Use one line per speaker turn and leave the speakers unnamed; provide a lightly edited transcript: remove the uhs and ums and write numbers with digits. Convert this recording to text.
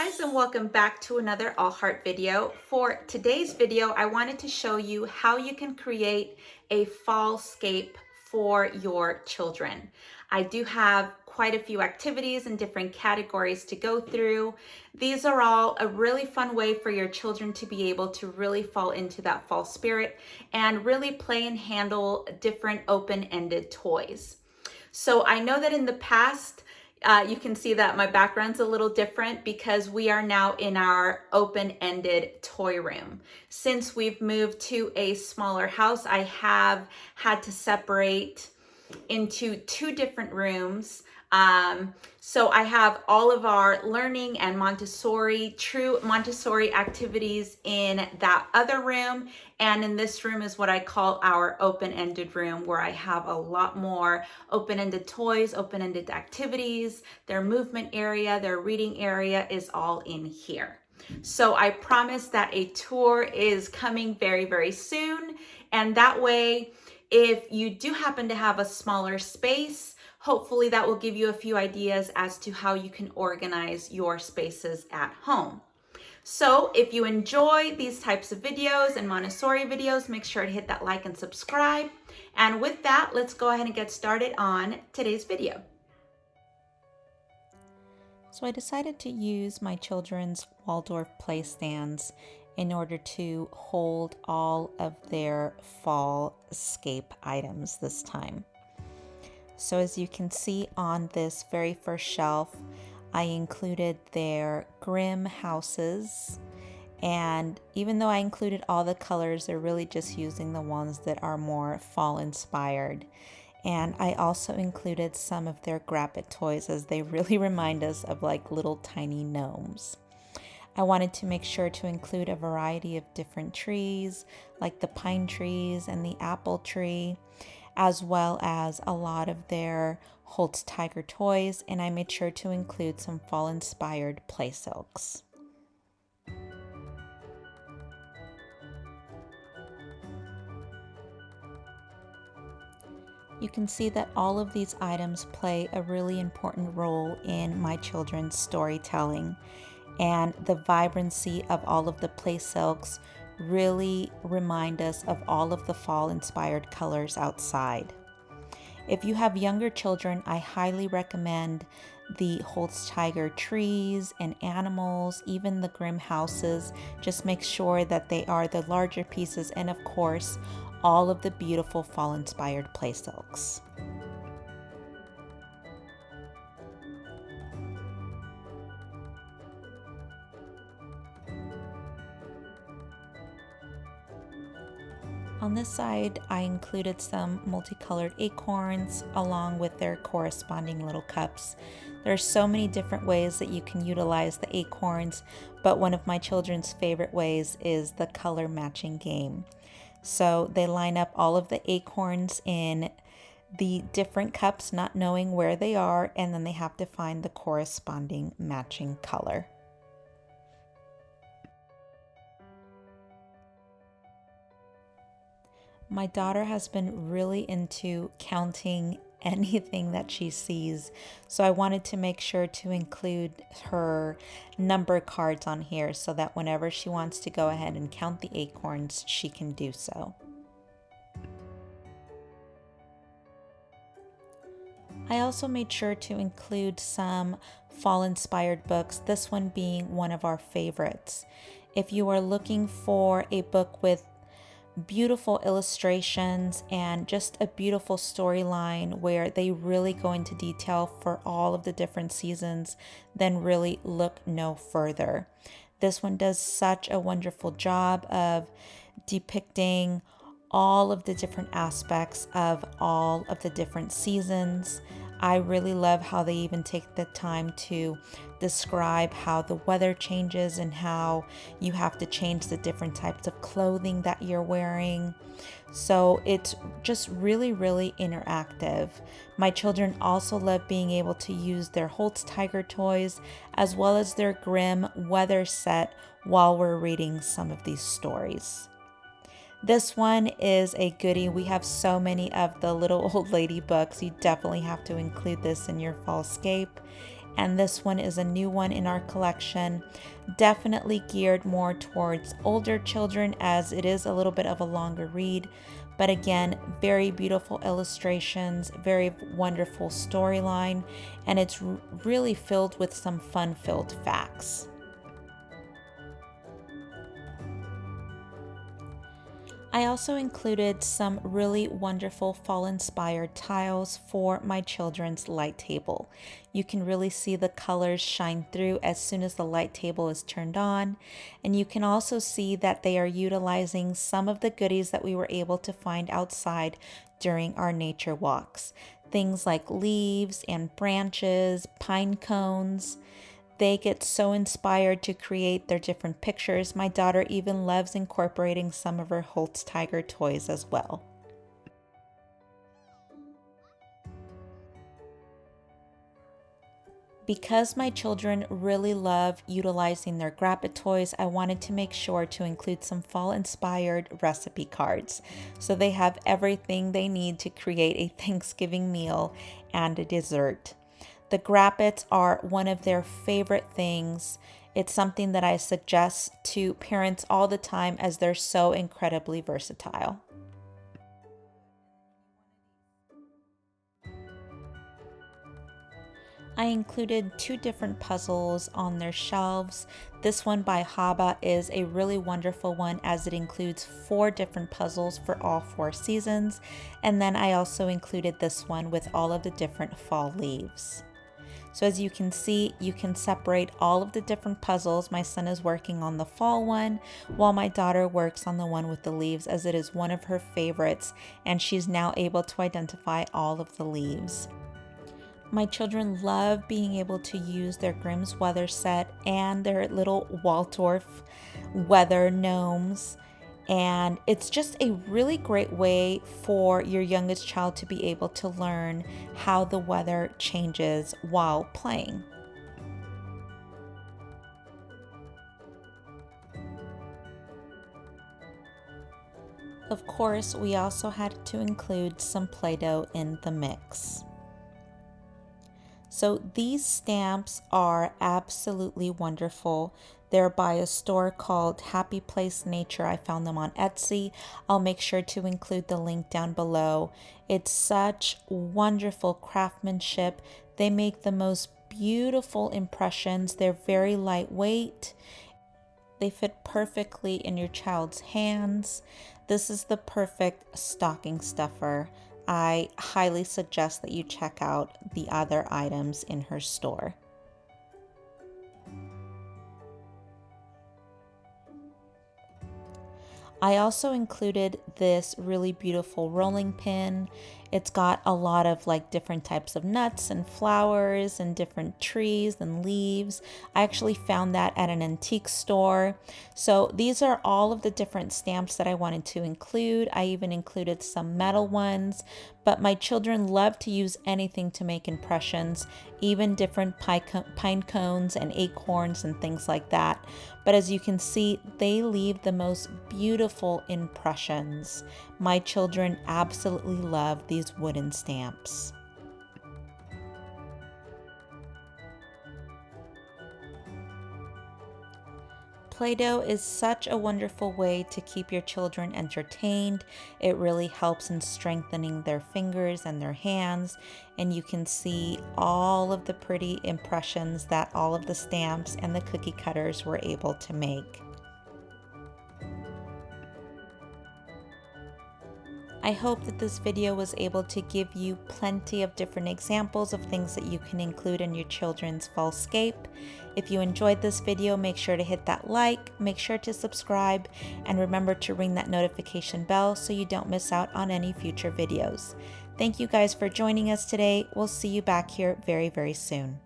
guys, and welcome back to another All Heart video. For today's video, I wanted to show you how you can create a fallscape for your children. I do have quite a few activities and different categories to go through. These are all a really fun way for your children to be able to really fall into that fall spirit and really play and handle different open-ended toys. So I know that in the past, you can see that my background's a little different because we are now in our open-ended toy room. Since we've moved to a smaller house, I have had to separate into two different rooms. So I have all of our learning and true Montessori activities in that other room. And in this room is what I call our open-ended room, where I have a lot more open-ended toys, open-ended activities. Their movement area, their reading area is all in here. So I promise that a tour is coming very, very soon. And that way, if you do happen to have a smaller space, hopefully that will give you a few ideas as to how you can organize your spaces at home. So if you enjoy these types of videos and Montessori videos, make sure to hit that like and subscribe. And with that, let's go ahead and get started on today's video.
So I decided to use my children's Waldorf play stands in order to hold all of their fallscape items this time. So as you can see on this very first shelf, I included their Grimm houses, and even though I included all the colors, they're really just using the ones that are more fall inspired. And I also included some of their Grab-It toys, as they really remind us of like little tiny gnomes. I wanted to make sure to include a variety of different trees, like the pine trees and the apple tree, as well as a lot of their Holtztiger toys, and I made sure to include some fall-inspired play silks. You can see that all of these items play a really important role in my children's storytelling, and the vibrancy of all of the play silks really remind us of all of the fall-inspired colors outside. If you have younger children, I highly recommend the Holtztiger trees and animals, even the Grimm houses. Just make sure that they are the larger pieces, and of course, all of the beautiful fall-inspired play silks. On this side, I included some multicolored acorns along with their corresponding little cups. There are so many different ways that you can utilize the acorns, but one of my children's favorite ways is the color matching game. So they line up all of the acorns in the different cups, not knowing where they are, and then they have to find the corresponding matching color. My daughter has been really into counting anything that she sees, so I wanted to make sure to include her number cards on here so that whenever she wants to go ahead and count the acorns, she can do so. I also made sure to include some fall-inspired books, this one being one of our favorites. If you are looking for a book with beautiful illustrations and just a beautiful storyline where they really go into detail for all of the different seasons, then really look no further. This one does such a wonderful job of depicting all of the different aspects of all of the different seasons. I really love how they even take the time to describe how the weather changes and how you have to change the different types of clothing that you're wearing. So it's just really, really interactive. My children also love being able to use their Holtztiger toys as well as their Grimm weather set while we're reading some of these stories. This one is a goodie. We have so many of the little old lady books. You definitely have to include this in your fallscape. and this one is a new one in our collection. Definitely geared more towards older children as it is a little bit of a longer read. But again, very beautiful illustrations, very wonderful storyline, and it's really filled with some fun-filled facts. I also included some really wonderful fall-inspired tiles for my children's light table. You can really see the colors shine through as soon as the light table is turned on, and you can also see that they are utilizing some of the goodies that we were able to find outside during our nature walks. Things like leaves and branches, pine cones. They get so inspired to create their different pictures. My daughter even loves incorporating some of her Holtztiger toys as well. Because my children really love utilizing their graphic toys, I wanted to make sure to include some fall-inspired recipe cards. So they have everything they need to create a Thanksgiving meal and a dessert. The graphics are one of their favorite things. It's something that I suggest to parents all the time as they're so incredibly versatile. I included 2 different puzzles on their shelves. This one by Haba is a really wonderful one as it includes 4 different puzzles for all 4 seasons. And then I also included this one with all of the different fall leaves. So as you can see, you can separate all of the different puzzles. My son is working on the fall one, while my daughter works on the one with the leaves, as it is one of her favorites, and she's now able to identify all of the leaves. My children love being able to use their Grimm's weather set and their little Waldorf weather gnomes. And it's just a really great way for your youngest child to be able to learn how the weather changes while playing. Of course, we also had to include some Play-Doh in the mix. So these stamps are absolutely wonderful. They're by a store called Happy Place Nature. I found them on Etsy. I'll make sure to include the link down below. It's such wonderful craftsmanship. They make the most beautiful impressions. They're very lightweight. They fit perfectly in your child's hands. This is the perfect stocking stuffer. I highly suggest that you check out the other items in her store. I also included this really beautiful rolling pin. It's got a lot of like different types of nuts and flowers and different trees and leaves. I actually found that at an antique store. So these are all of the different stamps that I wanted to include. I even included some metal ones, but my children love to use anything to make impressions, even different pine cones and acorns and things like that. But as you can see, they leave the most beautiful impressions. My children absolutely love these wooden stamps. Play-Doh is such a wonderful way to keep your children entertained. It really helps in strengthening their fingers and their hands, and you can see all of the pretty impressions that all of the stamps and the cookie cutters were able to make. I hope that this video was able to give you plenty of different examples of things that you can include in your children's fallscape. If you enjoyed this video, make sure to hit that like, make sure to subscribe, and remember to ring that notification bell so you don't miss out on any future videos. Thank you guys for joining us today. We'll see you back here very, very soon.